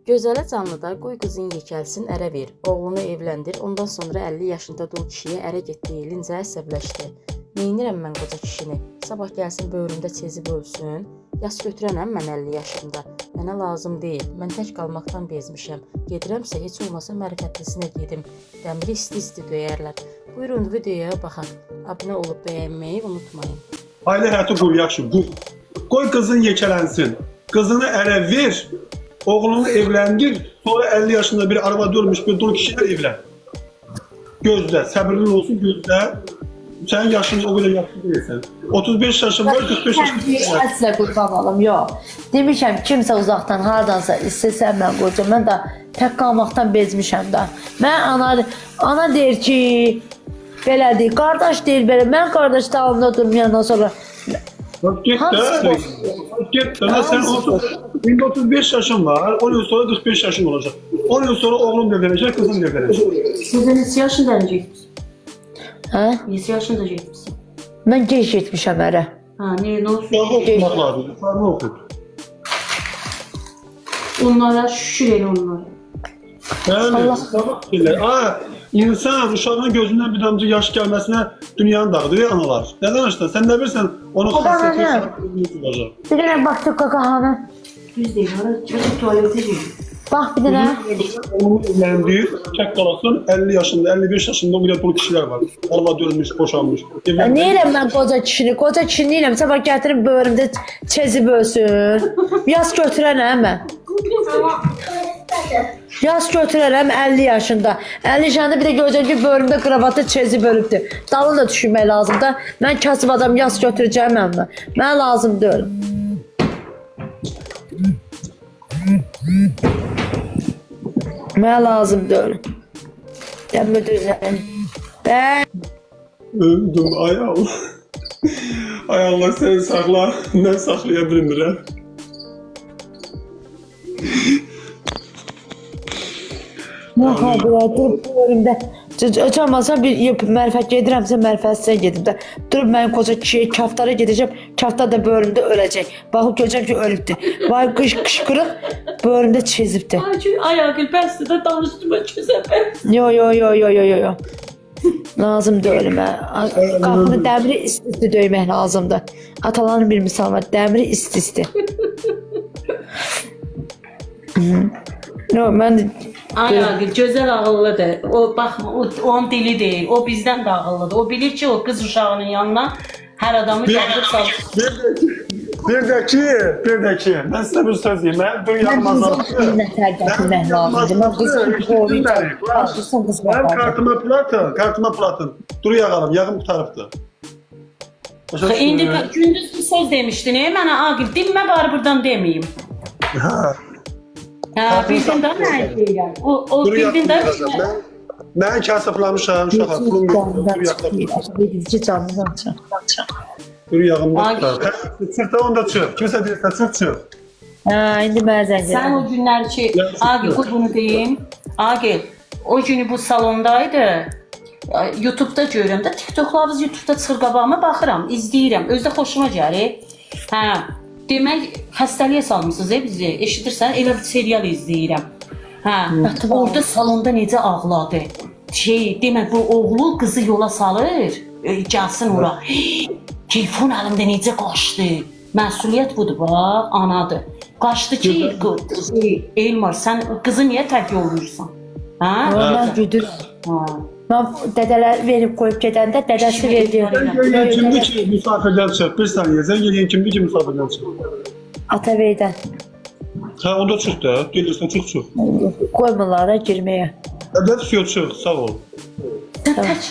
Gözələ canlıda qoy qızın yekəlsin, ərə ver, oğlunu evləndir, ondan sonra 50 yaşında dul kişiyə ərə get deyilince əsəbləşdi. Neynirəm mən qoca kişini, sabah gəlsin böğrümdə çezib ölsün, yas götürənəm mən 50 yaşımda, mənə lazım deyil, mən tək qalmaqdan bezmişəm, gedirəmsə heç olmasa mərifətlisinə gedim, dəmiri isti-isti döyərlər. Buyurun videoya baxaq, abunə olub bəyənməyi unutmayın. Ailə həyatı qur, yaxşı, qur. Qoy qızın yekələnsin, qızını ərə ver, oğlunu evlendir, sonra 50 yaşında bir araba durmuş bir dul kişiyle evlen. Gözle, sabırlı olsun gözle. Sen yaşın o kadar yaşlı değilsin. 35 yaşın var, 45 yaşın var. Əslə qurban alım, yox. Demişəm, kimsə uzaqdan hardansa istəsən mən qoca, mən də tək qalmaqdan bezmişəm də. Mən ana deyir ki, belədir, qardaş deyir belə, mən qardaş dalında durmayandan sonra Bak git de, git de, sen 35 yaşın var, 10 yıl sonra 45 yaşın olacak. 10 yıl sonra oğlun evlenecek, kızın evlenecek. Siz neçə yaşında evlənəcəksiniz? hə? Neçə yaşında evlənəcəksiniz? Mən gec getmişəm ərə. Ha, ne olsun? Yukarıda okumak lazım, yukarıda okut. Onlara şükür elə onlara. Yani, insan uşağının gözünden bir damcı yaş gelmesine dünyanın dağıdır analar. Neden işte? Sen ne bilirsen onun hasreti olacak. Bir dənə baxdı qaqahanı. Düz deyil, orada çocuk tuvalete gidiyor. Bax bir dənə. Onun evlendiği tek kalasın 50 yaşında, 55 yaşında bir dolu kişiler var. Allah dönmüş, boşanmış. Neyirəm mən qoca kişini? Qoca kişini neyirəm? Sabah gətirib böğrümdə çezib ölsün. Yas götürənəm mən. Yas götürərəm 50 yaşında. 50 yaşında bir də görəcəm ki, böğrümdə kravatı çezib ölübdür. Dalını da düşünmək lazımdır. Mən kasıb adam yas götürəcəm mən. Mənə lazım deyil. Mənə lazım deyil. Dəmir düzəlin. Öldüm, ay Allah. Ay Allah seni sakla. Ben saklayabilirim. Nə xəbər, durub böğrümdə. Açamazsam bir mərifət gedirəmsə mərifətsiz gedim də. Durub mənim qoca kişiyə kaftara gedəcəm, kaftar da böğrümdə öləcək. Baxıb görəcəm ki, ölübdür. Vay qışqırıq böğrümdə çezibdir. Ay Agil, ben size danıştırma çözemem. Yo. Lazım deyil mən. Qapını dəmiri isti döymək lazımdır. Ataların bir misal var, dəmiri isti. No, mən Ay Agil, gözəl ağıllıdır. O baxma, onun dili değil. O bizden de ağıllıdır. O bilir ki, o kız uşağının yanına her adamı gətirib salır. Bir de ki, ben size bir söz diyeyim. Ben dur yanmazlar. nətər gətirmək lazımdır. Mən qızım qoruyacağım. Ben kartıma platın. Dur yağalım, yağım qutarıbdır. İndi gündüz bir söz demiştin. Mənə Agil, dinmə bari buradan demeyeyim. Ha, bildin də nə deyirəm. O bildin də. Ben kasıflamışam, uşaqlar. Pulum Yedici canlıdan çıx. dur yağımda qutar. Çıx da onda çıx. Kimsə deyirsə çıx. Hə, indi mənə zəng Sen o günler ki, Agil, bunu deyim. Agil, o günü bu salondaydı. YouTube'da görürəm də, TikTok'larınız YouTube'da çıxır qabağıma baxıram, izləyirəm. Özdə xoşuma gəlir. Hə, demək xəstəliyə salmısınız bizi. Eşidirsən, elə bir serial izləyirəm. Hə, orada salonda necə ağladı. Demək bu oğlu qızı yola salır, gəlsin ora. Telefon əlimdə necə qaçdı. Məsuliyyət budur, bax, anadır. Qaçdı ki, Elmar, sən qızı niyə tək yollayırsan? Hə? Mən güdürəm. Mən dədələr verib qoyub gedəndə dədəsi verdi. Zengin kimdi ki misafirden çık? Bir saniye. Zengin kimdi ki misafirden çık? Atabeydən. Ha onda çık da. Gelirsen çık. Qoymurlar girməyə. Evet çık. Sağ ol. Sən tək